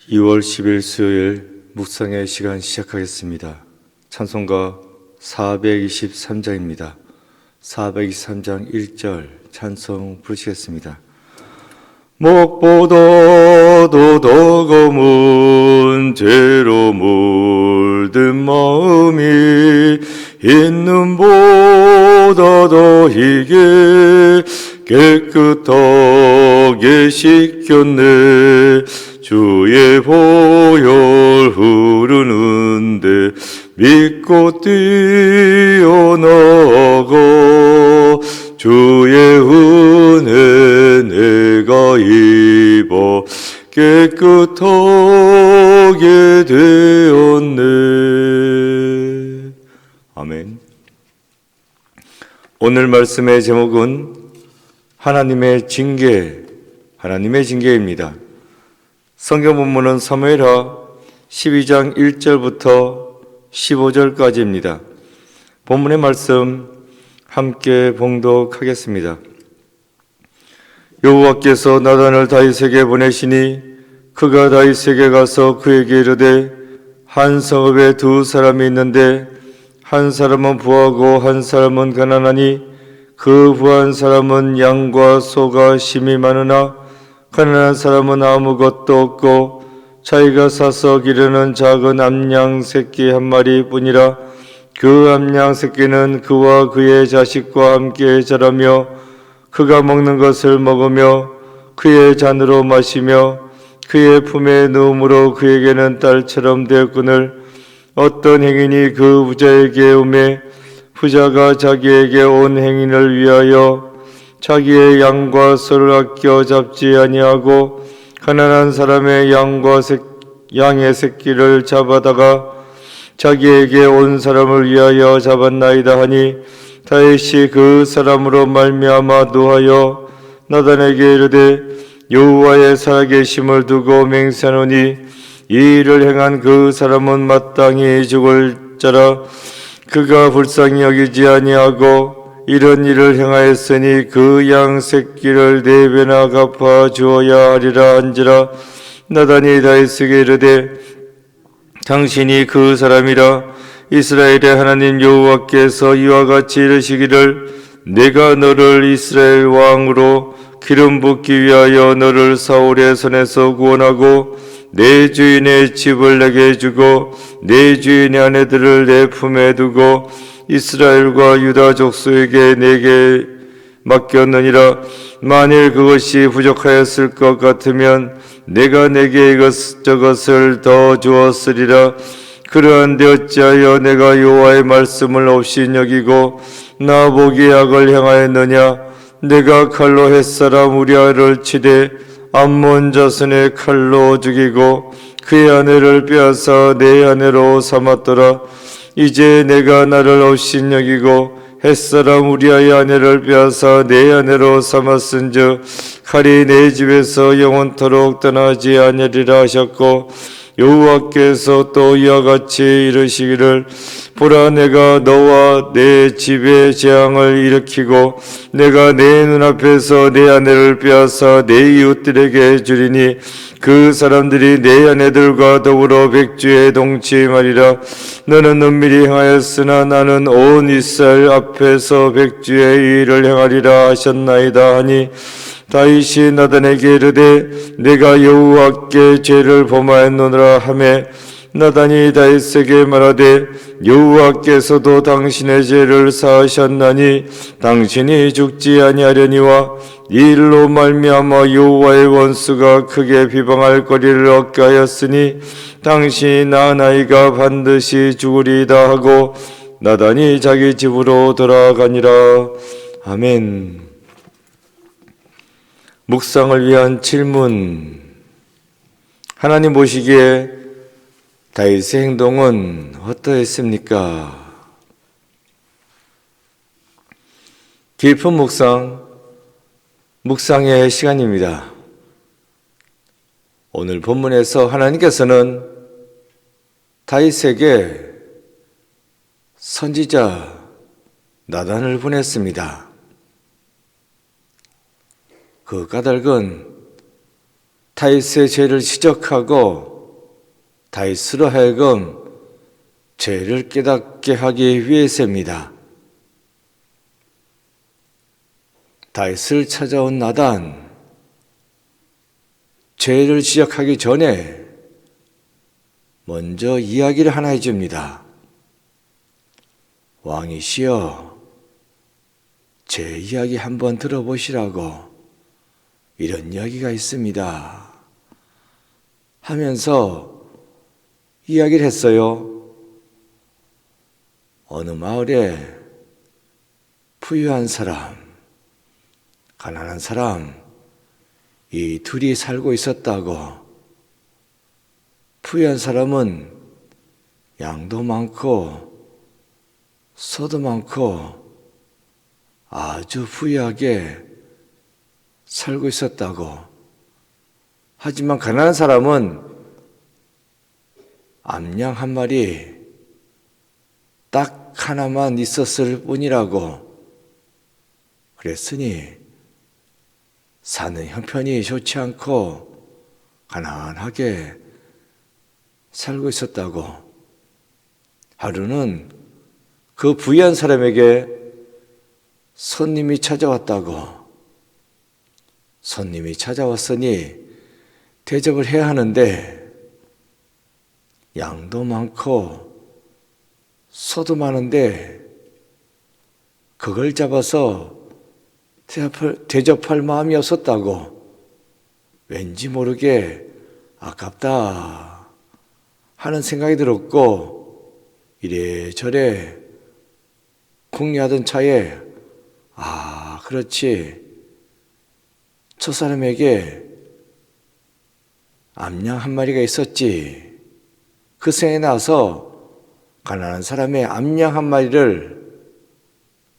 2월 10일 수요일 묵상의 시간 시작하겠습니다. 찬송가 423장입니다. 423장 1절 찬송 부르시겠습니다. 무엇보다도 더 검은 죄로 물든 마음이 있는 보다 더 희게 깨끗하게 씻겼네. 주의 보혈 흐르는데 믿고 뛰어나가 주의 은혜 내가 입어 깨끗하게 되었네. 아멘. 오늘 말씀의 제목은 하나님의 징계입니다. 성경 본문은 사무엘하 12장 1절부터 15절까지입니다. 본문의 말씀 함께 봉독하겠습니다. 여호와께서 나단을 다윗에게 보내시니 그가 다윗에게 가서 그에게 이르되 한 성읍에 두 사람이 있는데 한 사람은 부하고 한 사람은 가난하니 그 부한 사람은 양과 소가 심히 많으나 가난한 사람은 아무것도 없고 자기가 사서 기르는 작은 암양 새끼 한 마리뿐이라. 그 암양 새끼는 그와 그의 자식과 함께 자라며 그가 먹는 것을 먹으며 그의 잔으로 마시며 그의 품에 누움으로 그에게는 딸처럼 되었거늘 어떤 행인이 그 부자에게 오매 부자가 자기에게 온 행인을 위하여 자기의 양과 소를 아껴 잡지 아니하고 가난한 사람의 양의 새끼를 잡아다가 자기에게 온 사람을 위하여 잡았나이다 하니 다윗이 그 사람으로 말미암아 노하여 나단에게 이르되 여호와의 살아계심을 두고 맹세하노니 이 일을 행한 그 사람은 마땅히 죽을 자라. 그가 불쌍히 여기지 아니하고 이런 일을 행하였으니 그 양 새끼를 4배나 갚아 주어야 하리라 한지라. 나단이 다윗에게 이르되 당신이 그 사람이라. 이스라엘의 하나님 여호와께서 이와 같이 이르시기를 내가 너를 이스라엘 왕으로 기름 붓기 위하여 너를 사울의 손에서 구원하고 내 주인의 집을 내게 주고 내 주인의 아내들을 내 품에 두고 이스라엘과 유다 족속에게 내게 맡겼느니라. 만일 그것이 부족하였을 것 같으면 내가 내게 이것저것을 더 주었으리라. 그러한데 어찌하여 내가 여호와의 말씀을 없이 여기고 나보기에 악을 행하였느냐. 내가 칼로 햇사람 우리아를 치되 암몬 자손의 칼로 죽이고 그의 아내를 빼앗아 내 아내로 삼았더라. 이제 내가 나를 없인 여기고 햇사람 우리아의 아내를 빼앗아 내 아내로 삼았은즉 칼이 내 집에서 영원토록 떠나지 아니리라 하셨고 여호와께서 또 이와 같이 이르시기를 보라 내가 너와 내 집에 재앙을 일으키고 내가 내 눈앞에서 내 아내를 빼앗아 내 이웃들에게 주리니 그 사람들이 내 아내들과 더불어 백주에 동침하리라. 너는 은밀히 행하였으나 나는 온 이스라엘 앞에서 백주의 일을 행하리라 하셨나이다 하니 다윗이 나단에게 이르되 내가 여호와께 죄를 범하였노라 하매 나단이 다윗에게 말하되 여호와께서도 당신의 죄를 사하셨나니 당신이 죽지 아니하려니와 이 일로 말미암아 여호와의 원수가 크게 비방할 거리를 얻게 하였으니 당신이 낳은 아이가 반드시 죽으리이다 하고 나단이 자기 집으로 돌아가니라. 아멘. 묵상을 위한 질문. 하나님 보시기에 다윗의 행동은 어떠했습니까? 깊은 묵상의 시간입니다. 오늘 본문에서 하나님께서는 다윗에게 선지자 나단을 보냈습니다. 그 까닭은 다윗의 죄를 지적하고 다윗으로 하여금 죄를 깨닫게 하기 위해서입니다. 다윗을 찾아온 나단, 죄를 지적하기 전에 먼저 이야기를 하나 해줍니다. 왕이시여, 제 이야기 한번 들어보시라고 이런 이야기가 있습니다 하면서 이야기를 했어요. 어느 마을에 부유한 사람, 가난한 사람, 이 둘이 살고 있었다고. 부유한 사람은 양도 많고 소도 많고 아주 부유하게 살고 있었다고. 하지만 가난한 사람은 암양 한 마리 딱 하나만 있었을 뿐이라고. 그랬으니 사는 형편이 좋지 않고 가난하게 살고 있었다고. 하루는 그 부유한 사람에게 손님이 찾아왔다고. 손님이 찾아왔으니 대접을 해야 하는데 양도 많고 소도 많은데 그걸 잡아서 대접할 마음이 없었다고. 왠지 모르게 아깝다 하는 생각이 들었고, 이래저래 궁리하던 차에 그렇지, 저 사람에게 암양 한 마리가 있었지. 그 생각이 나서 가난한 사람의 암양 한 마리를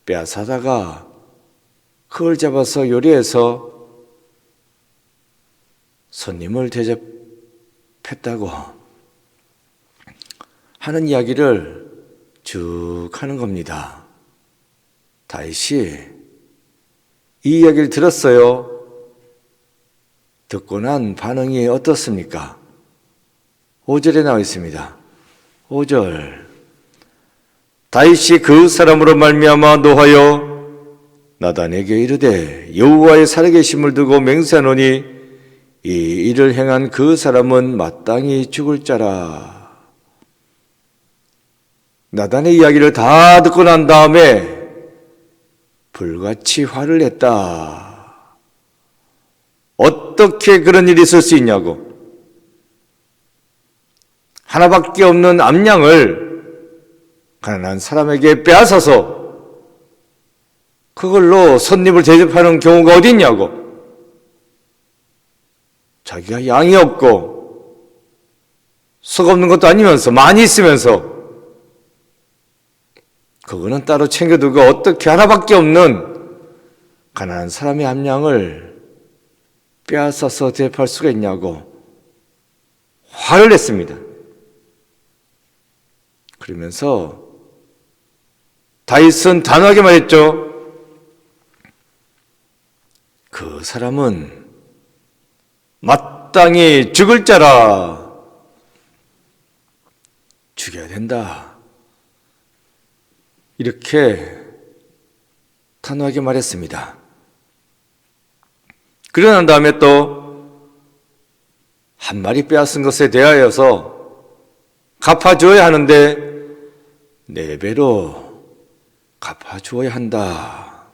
빼앗아다가 그걸 잡아서 요리해서 손님을 대접했다고 하는 이야기를 쭉 하는 겁니다. 다윗이 이 이야기를 들었어요. 듣고 난 반응이 어떻습니까? 5절에 나와 있습니다. 5절. 다윗이 그 사람으로 말미암아 노하여 나단에게 이르되 여호와의 살아계심을 두고 맹세하노니 이 일을 행한 그 사람은 마땅히 죽을 자라. 나단의 이야기를 다 듣고 난 다음에 불같이 화를 냈다. 어떻게 그런 일이 있을 수 있냐고. 하나밖에 없는 암양을 가난한 사람에게 빼앗아서 그걸로 손님을 대접하는 경우가 어디 있냐고. 자기가 양이 없고 속 없는 것도 아니면서 많이 있으면서 그거는 따로 챙겨두고 어떻게 하나밖에 없는 가난한 사람의 암양을 빼앗아서 대접할 수가 있냐고 화를 냈습니다. 그러면서 다윗은 단호하게 말했죠. 그 사람은 마땅히 죽을 자라. 죽여야 된다. 이렇게 단호하게 말했습니다. 그러고 난 다음에 또 한 마리 빼앗은 것에 대하여서 갚아줘야 하는데 4배로 갚아줘야 한다.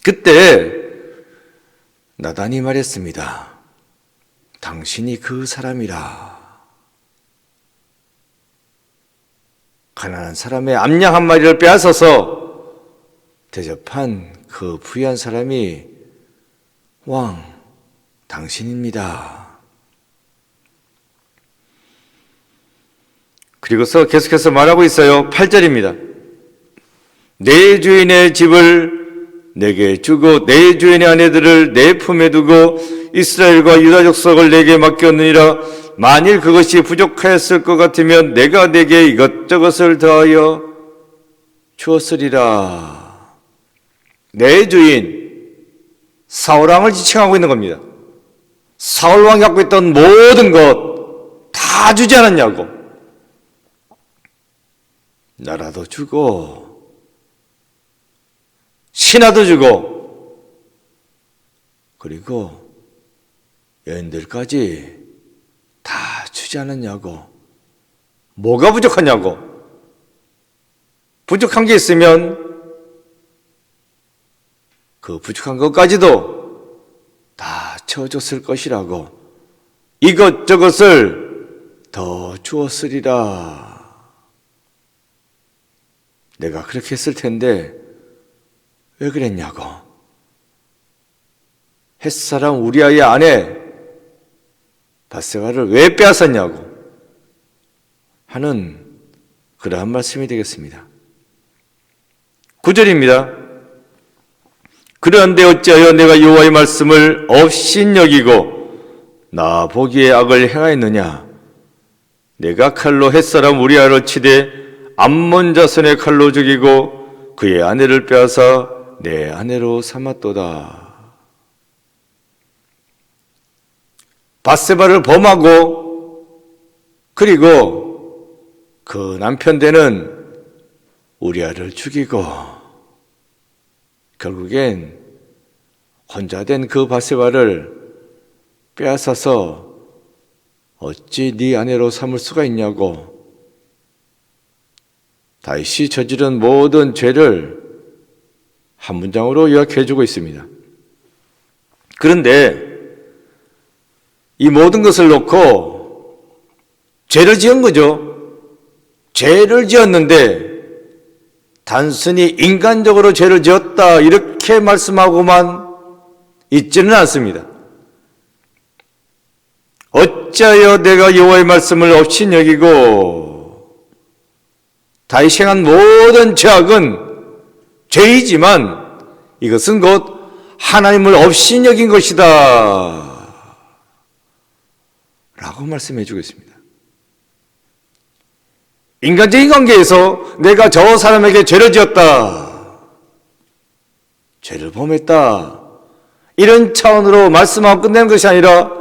그때 나단이 말했습니다. 당신이 그 사람이라. 가난한 사람의 암양 한 마리를 빼앗아서 대접한 그 부유한 사람이 왕, 당신입니다. 그리고서 계속해서 말하고 있어요. 8절입니다. 내 주인의 집을 내게 주고 내 주인의 아내들을 내 품에 두고 이스라엘과 유다 족속을 내게 맡겼느니라. 만일 그것이 부족하였을 것 같으면 내가 내게 이것저것을 더하여 주었으리라. 내 주인 사울왕을 지칭하고 있는 겁니다. 사울왕이 갖고 있던 모든 것, 다 주지 않았냐고. 나라도 주고 신하도 주고 그리고 여인들까지 다 주지 않았냐고. 뭐가 부족하냐고. 부족한 게 있으면 그 부족한 것까지도 다 채워줬을 것이라고. 이것저것을 더 주었으리라. 내가 그렇게 했을 텐데 왜 그랬냐고. 햇사람 우리아의 아내 밧세바를 왜 빼앗았냐고 하는 그러한 말씀이 되겠습니다. 9절입니다. 그런데 어찌하여 내가 여호와의 말씀을 업신여기고 나 보기에 악을 행하였느냐. 내가 칼로 햇사람 우리아를 치되 암몬 자손의 칼로 죽이고 그의 아내를 빼앗아 내 아내로 삼았도다. 밧세바를 범하고 그리고 그 남편 되는 우리아를 죽이고 결국엔 혼자 된 그 밧세바를 빼앗아서 어찌 네 아내로 삼을 수가 있냐고 다윗이 저지른 모든 죄를 한 문장으로 요약해 주고 있습니다. 그런데 이 모든 것을 놓고 죄를 지은 거죠. 죄를 지었는데 단순히 인간적으로 죄를 지었다 이렇게 말씀하고만 있지는 않습니다. 어찌하여 내가 여호와의 말씀을 업신여기고 다윗이 행한 모든 죄악은 죄이지만 이것은 곧 하나님을 업신여긴 것이다 라고 말씀해 주고 있습니다. 인간적인 관계에서 내가 저 사람에게 죄를 지었다, 죄를 범했다 이런 차원으로 말씀하고 끝내는 것이 아니라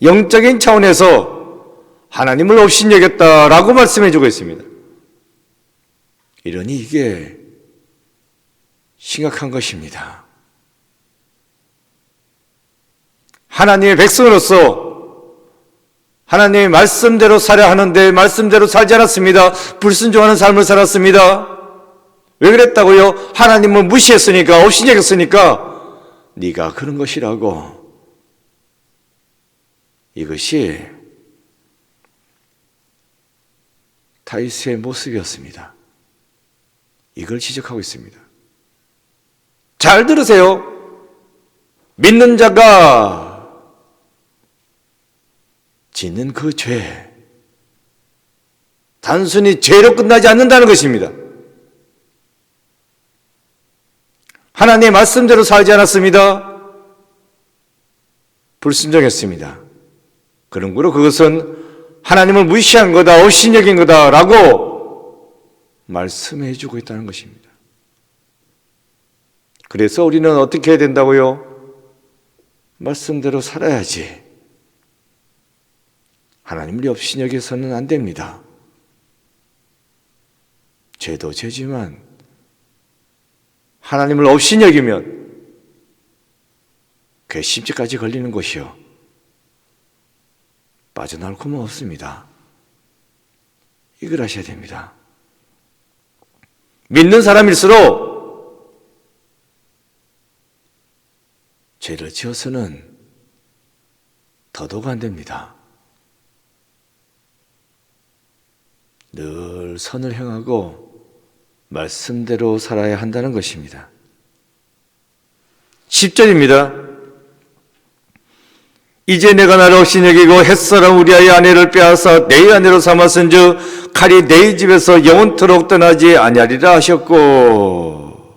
영적인 차원에서 하나님을 업신여겼다라고 말씀해 주고 있습니다. 이러니 이게 심각한 것입니다. 하나님의 백성으로서 하나님의 말씀대로 살아야 하는데 말씀대로 살지 않았습니다. 불순종하는 삶을 살았습니다. 왜 그랬다고요? 하나님을 무시했으니까, 업신여겼으니까 네가 그런 것이라고. 이것이 다윗의 모습이었습니다. 이걸 지적하고 있습니다. 잘 들으세요. 믿는 자가 짓는 그 죄, 단순히 죄로 끝나지 않는다는 것입니다. 하나님의 말씀대로 살지 않았습니다. 불순종했습니다. 그러므로 그것은 하나님을 무시한 거다, 업신여긴 거다라고 말씀해 주고 있다는 것입니다. 그래서 우리는 어떻게 해야 된다고요? 말씀대로 살아야지. 하나님을 업신여겨서는 안 됩니다. 죄도 죄지만 하나님을 업신여기면 괘씸죄까지 걸리는 것이요 빠져나올 구멍 없습니다. 이걸 하셔야 됩니다. 믿는 사람일수록 죄를 지어서는 더더욱 안 됩니다. 늘 선을 행하고 말씀대로 살아야 한다는 것입니다. 10절입니다. 이제 내가 나를 업신여기고 햇사람 우리아의 아내를 빼앗아 내 아내로 삼았은즉 칼이 내 집에서 영원토록 떠나지 아니하리라 하셨고,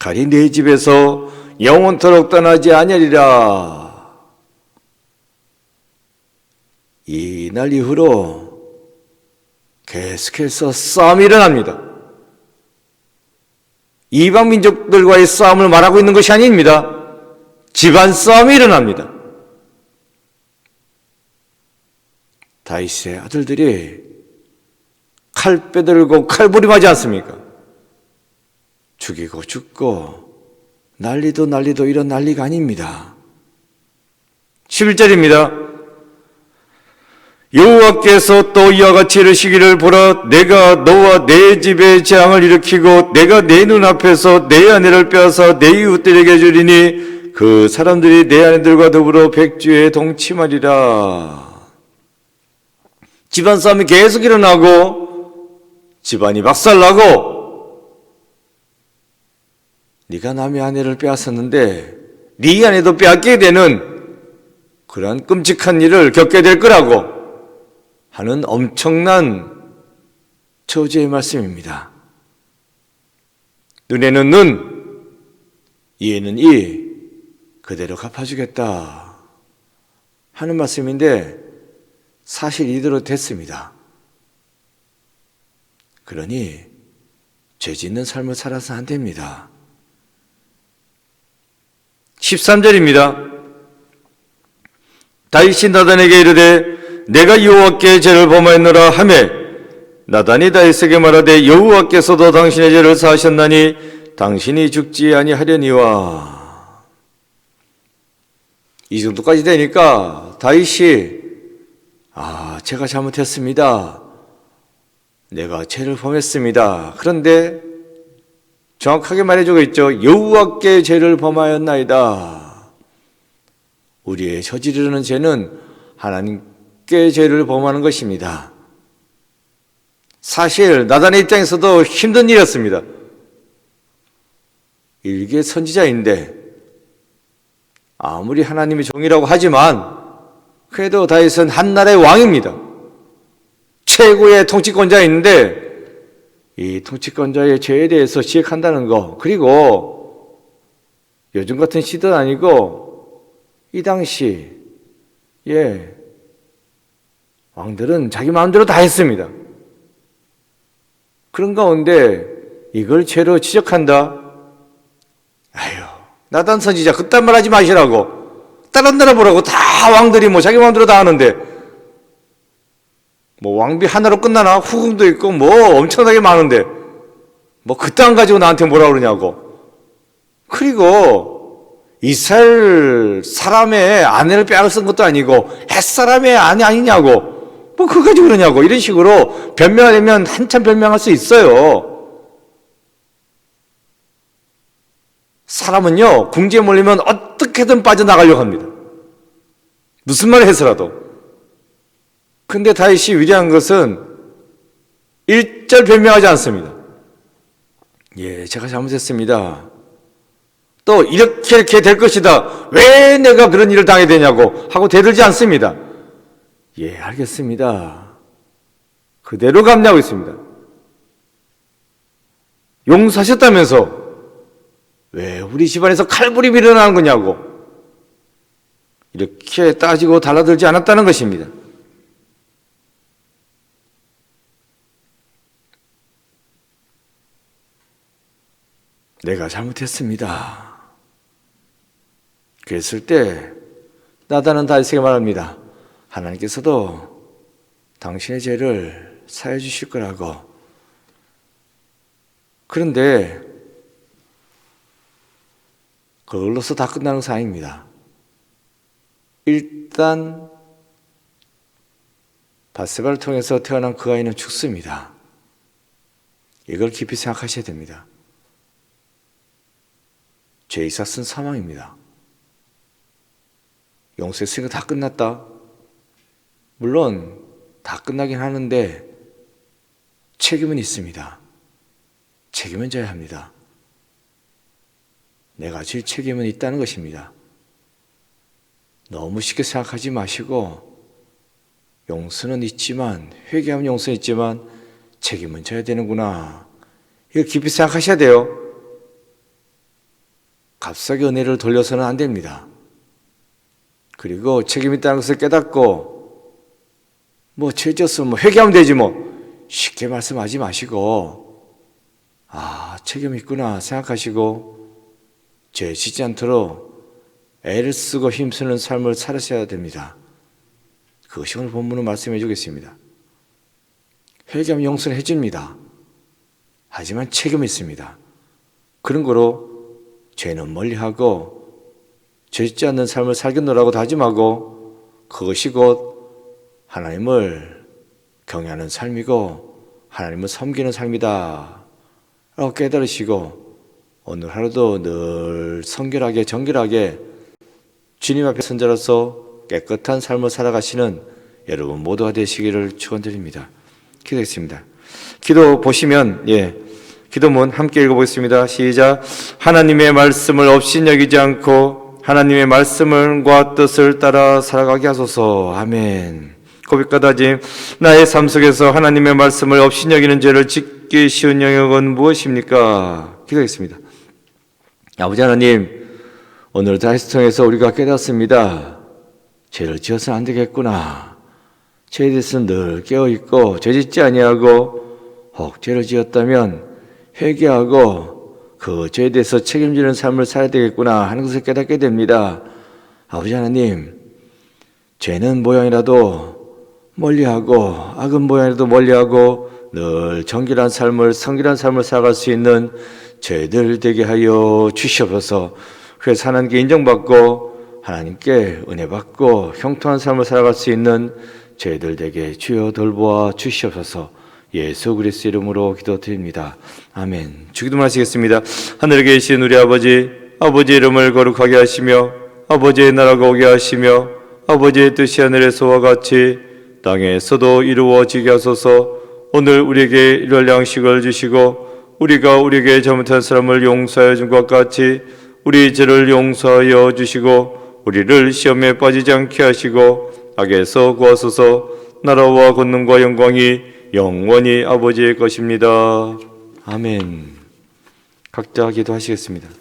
칼이 내 집에서 영원토록 떠나지 아니하리라. 이날 이후로 계속해서 싸움이 일어납니다. 이방 민족들과의 싸움을 말하고 있는 것이 아닙니다. 집안 싸움이 일어납니다. 다윗의 아들들이 칼 빼들고 칼부림하지 않습니까? 죽이고 죽고 난리도 이런 난리가 아닙니다. 11절입니다. 여호와께서 또 이와 같이 이르시기를 보라 내가 너와 내 집에 재앙을 일으키고 내가 내 눈앞에서 내 아내를 빼앗아 내 이웃들에게 주리니 그 사람들이 내 아내들과 더불어 백주에 동침하리라. 집안 싸움이 계속 일어나고 집안이 박살나고 네가 남의 아내를 빼앗았는데 네 아내도 빼앗게 되는 그러한 끔찍한 일을 겪게 될 거라고 하는 엄청난 저주의 말씀입니다. 눈에는 눈, 이에는 이, 그대로 갚아주겠다 하는 말씀인데 사실 이대로 됐습니다. 그러니 죄 짓는 삶을 살아서 안 됩니다. 13절입니다. 다윗이 나단에게 이르되 내가 여호와께 죄를 범하였노라 하매 나단이 다윗에게 말하되 여호와께서도 당신의 죄를 사하셨나니 당신이 죽지 아니하려니와. 이 정도까지 되니까 다윗이 제가 잘못했습니다. 내가 죄를 범했습니다. 그런데 정확하게 말해주고 있죠. 여호와께 죄를 범하였나이다. 우리의 저지르는 죄는 하나님께 죄를 범하는 것입니다. 사실 나단의 입장에서도 힘든 일이었습니다. 일개 선지자인데 아무리 하나님의 종이라고 하지만 그래도 다윗은 한 나라의 왕입니다. 최고의 통치권자인데 이 통치권자의 죄에 대해서 지적한다는 거, 그리고 요즘 같은 시대도 아니고 이 당시 왕들은 자기 마음대로 다 했습니다. 그런 가운데 이걸 죄로 지적한다? 나단 선지자 그딴 말 하지 마시라고. 다른 나라 보라고. 다 왕들이 자기 마음대로 다 하는데 왕비 하나로 끝나나? 후궁도 있고 엄청나게 많은데 그딴 가지고 나한테 뭐라 그러냐고. 그리고 이스라엘 사람의 아내를 빼앗은 것도 아니고 햇사람의 아내 아니냐고. 그거 가지고 그러냐고. 이런 식으로 변명하려면 한참 변명할 수 있어요. 사람은요, 궁지에 몰리면 어떻게든 빠져나가려고 합니다. 무슨 말을 해서라도. 근데 다윗이 위대한 것은 일절 변명하지 않습니다. 제가 잘못했습니다. 또 이렇게 될 것이다. 왜 내가 그런 일을 당해야 되냐고 하고 대들지 않습니다. 알겠습니다. 그대로 감내하고 있습니다. 용서하셨다면서 왜 우리 집안에서 칼부림이 일어나는 거냐고 이렇게 따지고 달라들지 않았다는 것입니다. 내가 잘못했습니다. 그랬을 때 나단은 다윗에게 말합니다. 하나님께서도 당신의 죄를 사해 주실 거라고. 그런데 그걸로서 다 끝나는 사항입니다. 일단 밧세바를 통해서 태어난 그 아이는 죽습니다. 이걸 깊이 생각하셔야 됩니다. 죄 있었은 사망입니다. 용서했으니까 다 끝났다. 물론 다 끝나긴 하는데 책임은 있습니다. 책임은 져야 합니다. 내가 질 책임은 있다는 것입니다. 너무 쉽게 생각하지 마시고 용서는 있지만, 회개하면 용서는 있지만 책임은 져야 되는구나. 이걸 깊이 생각하셔야 돼요. 값싸게 은혜를 돌려서는 안 됩니다. 그리고 책임 있다는 것을 깨닫고 죄 지었으면 회개하면 되지 쉽게 말씀하지 마시고 책임 있구나 생각하시고 죄 짓지 않도록 애를 쓰고 힘쓰는 삶을 살으셔야 됩니다. 그것이 오늘 본문은 말씀해 주겠습니다. 회개하면 용서해 줍니다. 하지만 책임이 있습니다. 그런 거로 죄는 멀리하고 죄 짓지 않는 삶을 살겠노라고 다짐하고 그것이 곧 하나님을 경외하는 삶이고 하나님을 섬기는 삶이다 라고 깨달으시고 오늘 하루도 늘 성결하게 정결하게 주님 앞에 선자로서 깨끗한 삶을 살아가시는 여러분 모두가 되시기를 축원드립니다. 기도했습니다. 기도 보시면 기도문 함께 읽어보겠습니다. 시작. 하나님의 말씀을 업신여기지 않고 하나님의 말씀과 뜻을 따라 살아가게 하소서. 아멘. 고백과 다짐. 나의 삶 속에서 하나님의 말씀을 업신여기는 죄를 짓기 쉬운 영역은 무엇입니까? 기도했습니다. 아버지 하나님, 오늘 다시 통해서 우리가 깨닫습니다. 죄를 지어서는 안 되겠구나. 죄에 대해서는 늘 깨어있고 죄 짓지 아니하고 혹 죄를 지었다면 회개하고 그 죄에 대해서 책임지는 삶을 살아야 되겠구나 하는 것을 깨닫게 됩니다. 아버지 하나님, 죄는 모양이라도 멀리하고 악은 모양이라도 멀리하고 늘 정결한 삶을 성결한 삶을 살아갈 수 있는 저희들 되게 하여 주시옵소서. 그래서 하나님께 인정받고 하나님께 은혜받고 형통한 삶을 살아갈 수 있는 저희들 되게 주여 돌보아 주시옵소서. 예수 그리스도 이름으로 기도드립니다. 아멘. 주기도문 하시겠습니다. 하늘에 계신 우리 아버지, 아버지의 이름을 거룩하게 하시며 아버지의 나라가 오게 하시며 아버지의 뜻이 하늘에서와 같이 땅에서도 이루어지게 하소서. 오늘 우리에게 일할 양식을 주시고 우리가 우리에게 잘못한 사람을 용서하여 준 것 같이 우리 죄를 용서하여 주시고 우리를 시험에 빠지지 않게 하시고 악에서 구하소서. 나라와 권능과 영광이 영원히 아버지의 것입니다. 아멘. 각자 기도하시겠습니다.